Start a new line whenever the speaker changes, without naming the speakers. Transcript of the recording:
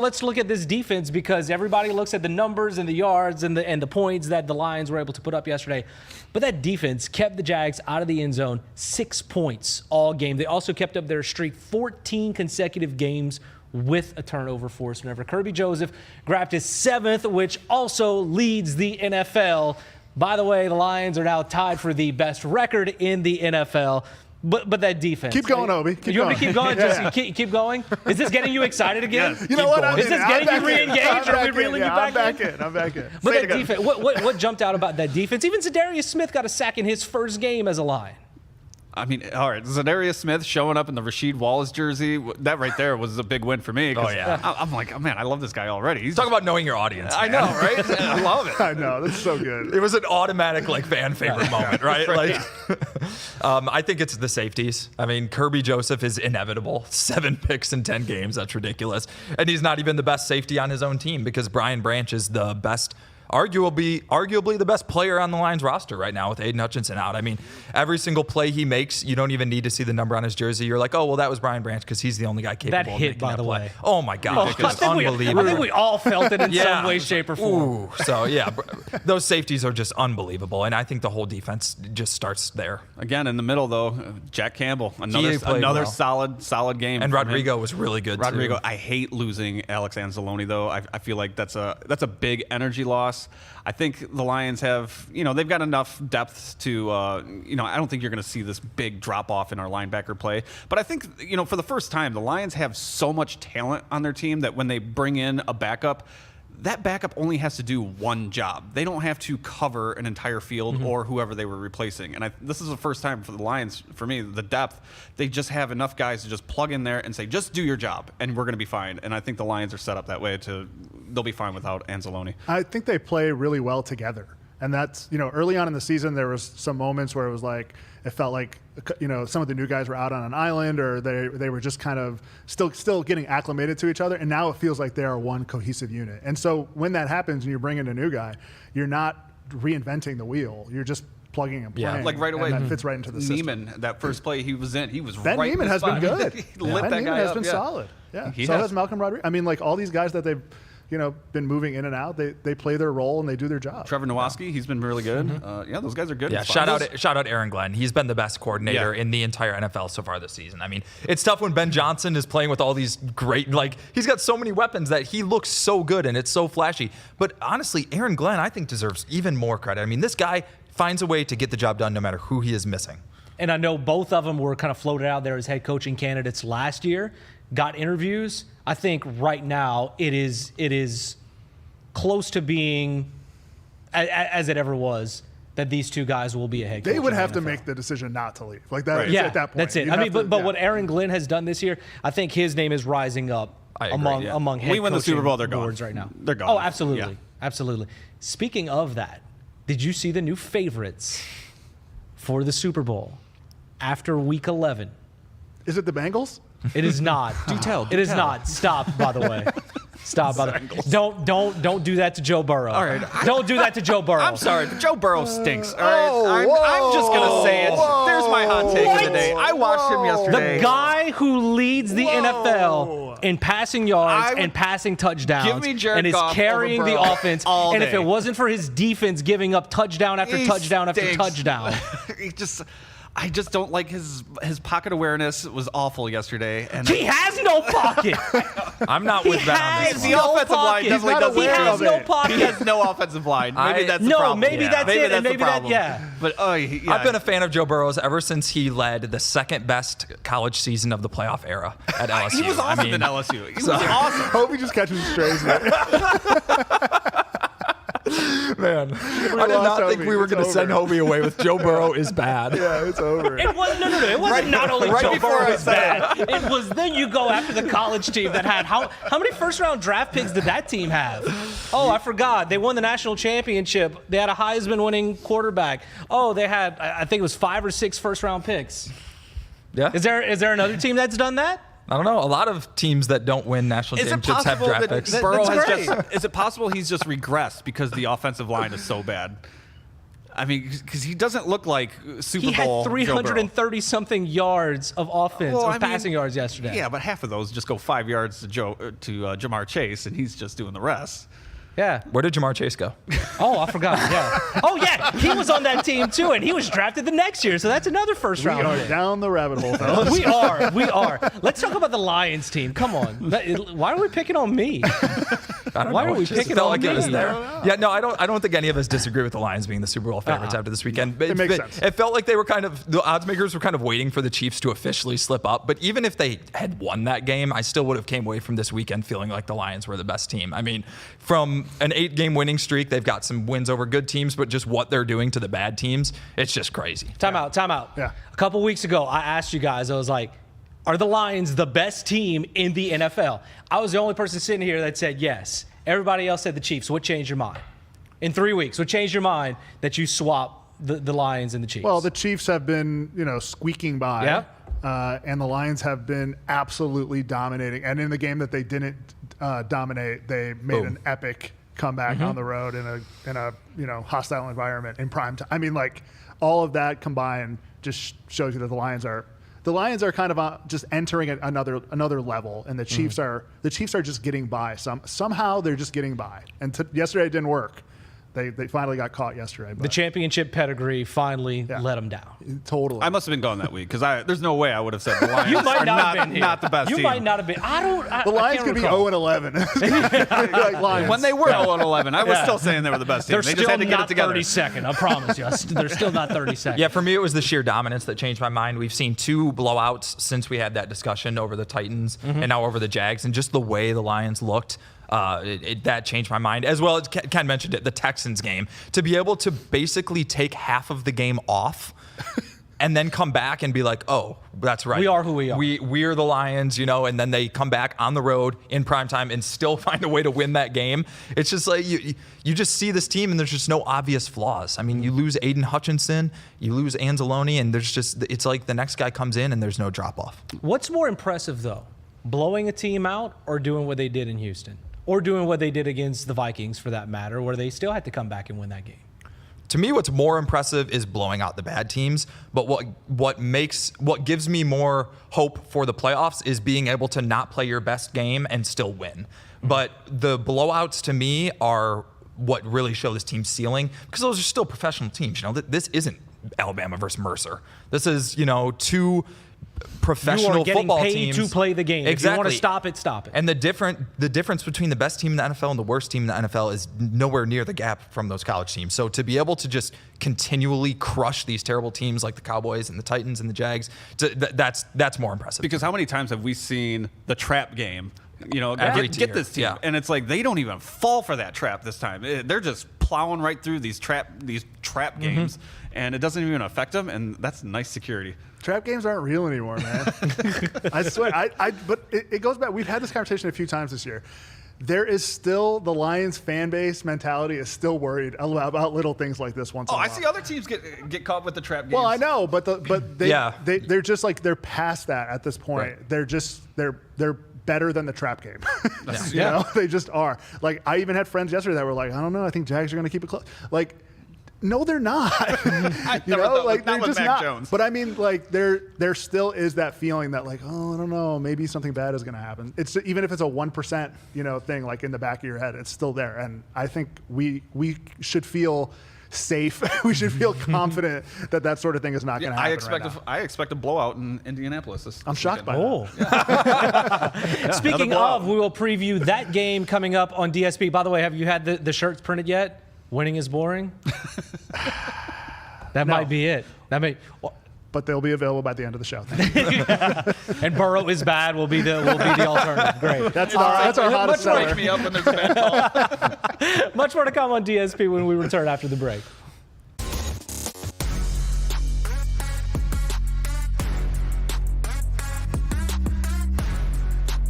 Let's look at this defense because everybody looks at the numbers and the yards and the points that the Lions were able to put up yesterday. But that defense kept the Jags out of the end zone 6 points all game. They also kept up their streak 14 consecutive games with a turnover force whenever Kirby Joseph grabbed his 7th, which also leads the NFL. By the way, the Lions are now tied for the best record in the NFL. But that defense.
Keep going, Obi.
You want me to keep going? Just keep going? Is this getting you excited again?
You know what?
Is this getting you re-engaged? Are we reeling you back in?
I'm back in.
But that defense, what jumped out about that defense? Even Zadarius Smith got a sack in his first game as a Lion.
I mean, all right, Zadarius Smith showing up in the Rasheed Wallace jersey, that right there was a big win for me.
Oh, yeah.
I'm like, oh, man, I love this guy already.
Talk about knowing your audience.
I know, right? I love it.
I know. That's so good.
It was an automatic, fan favorite moment, right? I think it's the safeties. I mean, Kirby Joseph is inevitable. 7 picks in 10 games. That's ridiculous. And he's not even the best safety on his own team because Brian Branch is the best, arguably the best player on the Lions roster right now with Aiden Hutchinson out. I mean, every single play he makes, you don't even need to see the number on his jersey. You're like, oh, well, that was Brian Branch because he's the only guy capable
that
of
hit,
making
by
that
the
play.
way.
Oh, my God. It's unbelievable.
I think we all felt it in some way, shape, or form.
Ooh, so, yeah, those safeties are just unbelievable, and I think the whole defense just starts there.
Again, in the middle, though, Jack Campbell, another solid game.
And Rodrigo was really good,
Rodrigo,
too.
I hate losing Alex Anzalone, though. I feel like that's a big energy loss. I think the Lions have, they've got enough depth to, I don't think you're going to see this big drop-off in our linebacker play. But I think, for the first time, the Lions have so much talent on their team that when they bring in a backup, that backup only has to do one job. They don't have to cover an entire field or whoever they were replacing. And this is the first time for the Lions, for me, the depth. They just have enough guys to just plug in there and say, just do your job, and we're going to be fine. And I think the Lions are set up that way they'll be fine without Anzalone.
I think they play really well together. And that's, early on in the season, there was some moments where it was like, it felt like, some of the new guys were out on an island or they were just kind of still getting acclimated to each other. And now it feels like they are one cohesive unit. And so when that happens and you bring in a new guy, you're not reinventing the wheel. You're just plugging and playing.
Yeah, like right away.
And that fits right into the system.
Neiman, that first play he was in, he was
Ben
right
Neiman
in the
has
spot.
been good.
He
Ben
lit that
Neiman
guy
has
up.
been
Yeah.
solid. Yeah.
He
So
has.
has Malcolm Rodriguez. I mean, all these guys that they've been moving in and out, they play their role and they do their job.
Trevor Nowaski, he's been really good. Those guys are good.
Yeah, shout out Aaron Glenn. He's been the best coordinator in the entire NFL so far this season. I mean, it's tough when Ben Johnson is playing with all these great, he's got so many weapons that he looks so good and it's so flashy. But honestly, Aaron Glenn, I think, deserves even more credit. I mean, this guy finds a way to get the job done no matter who he is missing.
And I know both of them were kind of floated out there as head coaching candidates last year, got interviews. I think right now it is close to being, as it ever was, that these two guys will be a head coach.
They would have to
NFL.
make the decision not to leave. Like that.
Right.
Yeah,
at that point.
that's it.
You'd
I mean,
have
but what Aaron Glenn has done this year, I think his name is rising up among head
We win the Super
coaching
Bowl, they're gone.
boards right now.
They're gone.
Oh, absolutely.
Yeah.
Absolutely. Speaking of that, did you see the new favorites for the Super Bowl after Week 11?
Is it the Bengals?
It is not. It is not. Stop, by the way. Stop, by the way. Don't do that to Joe Burrow.
All right.
Don't do that to Joe Burrow.
I'm sorry, but Joe Burrow stinks. All right, I'm just gonna say it. There's my hot take of the day. I watched him yesterday.
The guy who leads the NFL in passing yards and passing touchdowns
Give me Jared
and is
Goff
carrying
over
the
Burrow
offense.
all
And if
day.
it wasn't for his defense giving up touchdown after
He
touchdown after
stinks.
touchdown.
I just don't like his pocket awareness. Was awful yesterday. And
He has no pocket.
I'm not with Ben on this
the
one.
no
offensive line
pocket.
definitely
He's not
doesn't.
He
aware
has
of
no
it.
pocket.
He has no offensive line. Maybe that's the
No,
problem.
maybe that's
maybe
it,
That's
and maybe
the
that,
problem.
yeah.
But
I've been a fan of Joe Burrow's ever since he led the second best college season of the playoff era at LSU.
He was awesome in LSU. He was awesome.
Hope he just catches strays.
Man, I did
lost
not think
Hobie.
we were
It's
going to send
over.
Hobie away with Joe Burrow is bad.
Yeah, it's over.
It was no. It wasn't not only
right
Joe
before
Burrow
I
was bad. It was then you go after the college team that had how many first round draft picks did that team have? Oh, I forgot. They won the national championship. They had a Heisman winning quarterback. Oh, they had I think it was 5 or 6 first round picks.
Yeah.
Is there another team that's done that?
I don't know. A lot of teams that don't win national
Is it
championships have
possible
draft
that
picks.
Burrow
That's
has
great.
just? Is it possible he's just regressed because the offensive line is so bad? I mean, because he doesn't look like Super
He
Bowl
had
Joe Burrow.
330-something yards of offense,
Well,
or
I mean,
passing yards yesterday.
Yeah, but half of those just go 5 yards to Jamar Chase, and he's just doing the rest.
Yeah.
Where did Jamar Chase go?
Oh, I forgot. Yeah. Oh, yeah. He was on that team, too, and he was drafted the next year, so that's another first
We
round
are
pick.
down the rabbit hole, fellas.
We are. Let's talk about the Lions team. Come on. Why are we picking on me?
I don't
Why
know.
are we
It just
picking
felt
on
like it was
me?
there. Yeah, no, I don't think any of us disagree with the Lions being the Super Bowl favorites after this weekend.
It makes sense.
It felt like they were the odds makers were kind of waiting for the Chiefs to officially slip up. But even if they had won that game, I still would have came away from this weekend feeling like the Lions were the best team. I mean, from an 8-game winning streak, they've got some wins over good teams, but just what they're doing to the bad teams, it's just crazy.
Time out.
Yeah.
A couple weeks ago, I asked you guys, I was like, are the Lions the best team in the NFL? I was the only person sitting here that said yes. Everybody else said the Chiefs. What changed your mind? In 3 weeks, what changed your mind that you swap the Lions and the Chiefs?
Well, the Chiefs have been, squeaking by.
Yeah.
And the Lions have been absolutely dominating. And in the game that they didn't dominate, they made an epic comeback on the road in a hostile environment in prime time. I mean, like, all of that combined just shows you that the Lions are kind of just entering another level, and the Chiefs are just getting by. Somehow they're just getting by. And yesterday it didn't work. They finally got caught yesterday. But
the championship pedigree finally let them down.
totally.
I must have been gone that week because there's no way I would have said the Lions
You might
are
not have been here.
not the best
You
team.
might not have been.
The Lions could be 0-11. Like Lions.
When they were 0-11, I was still saying they were the best team.
They're
They
still
just had to get it
not
together.
32nd. I promise you. They're still not 32nd.
Yeah, for me, it was the sheer dominance that changed my mind. We've seen 2 blowouts since we had that discussion over the Titans and now over the Jags, and just the way the Lions looked. That changed my mind, as well as Ken mentioned it, the Texans game. To be able to basically take half of the game off and then come back and be like, oh, that's right.
We are who we are.
We're the Lions, and then they come back on the road in primetime and still find a way to win that game. It's just like you just see this team and there's just no obvious flaws. I mean, you lose Aiden Hutchinson, you lose Anzalone, and it's like the next guy comes in and there's no drop off.
What's more impressive, though? Blowing a team out or doing what they did in Houston? Or doing what they did against the Vikings, for that matter, where they still had to come back and win that game?
To me, what's more impressive is blowing out the bad teams. But what gives me more hope for the playoffs is being able to not play your best game and still win. But the blowouts to me are what really show this team's ceiling, because those are still professional teams. This isn't Alabama versus Mercer. This is 2 professional
you are getting
football
paid
teams
to play the game.
Exactly.
If you want to stop it, stop it.
And the difference between the best team in the NFL and the worst team in the NFL is nowhere near the gap from those college teams. So to be able to just continually crush these terrible teams like the Cowboys and the Titans and the Jags, that's more impressive.
Because how many times have we seen the trap game?
Every
Get
year.
this team,
Yeah.
and it's like they don't even fall for that trap this time. They're just plowing right through these trap games, and it doesn't even affect them. And that's nice security.
Trap games aren't real anymore, man. I swear. But it goes back. We've had this conversation a few times this year. There is still the Lions fan base mentality is still worried about little things like this once in a while.
I see other teams get caught with the trap games.
Well, I know, but
Yeah.
they're just like they're past that at this point.
Right.
They're better than the trap game. They just are. Like, I even had friends yesterday that were like, I don't know, I think Jags are going to keep it close. Like, no, they're not.
Not with Mac Jones.
But I mean, like, there still is that feeling that, like, oh, I don't know, maybe something bad is going to happen. It's even if it's a 1%, thing, like in the back of your head, it's still there. And I think we should feel safe. We should feel confident that sort of thing is not going to happen.
I expect a blowout in Indianapolis.
I'm shocked by
that. Speaking of, we will preview that game coming up on DSP. By the way, have you had the shirts printed yet? Winning is boring. That might be it.
But they'll be available by the end of the show. Thank you.
And Burrow is bad will be the alternative. Great.
That's our hottest seller.
Wake me up when there's a bad call.
Much more to come on DSP when we return after the break.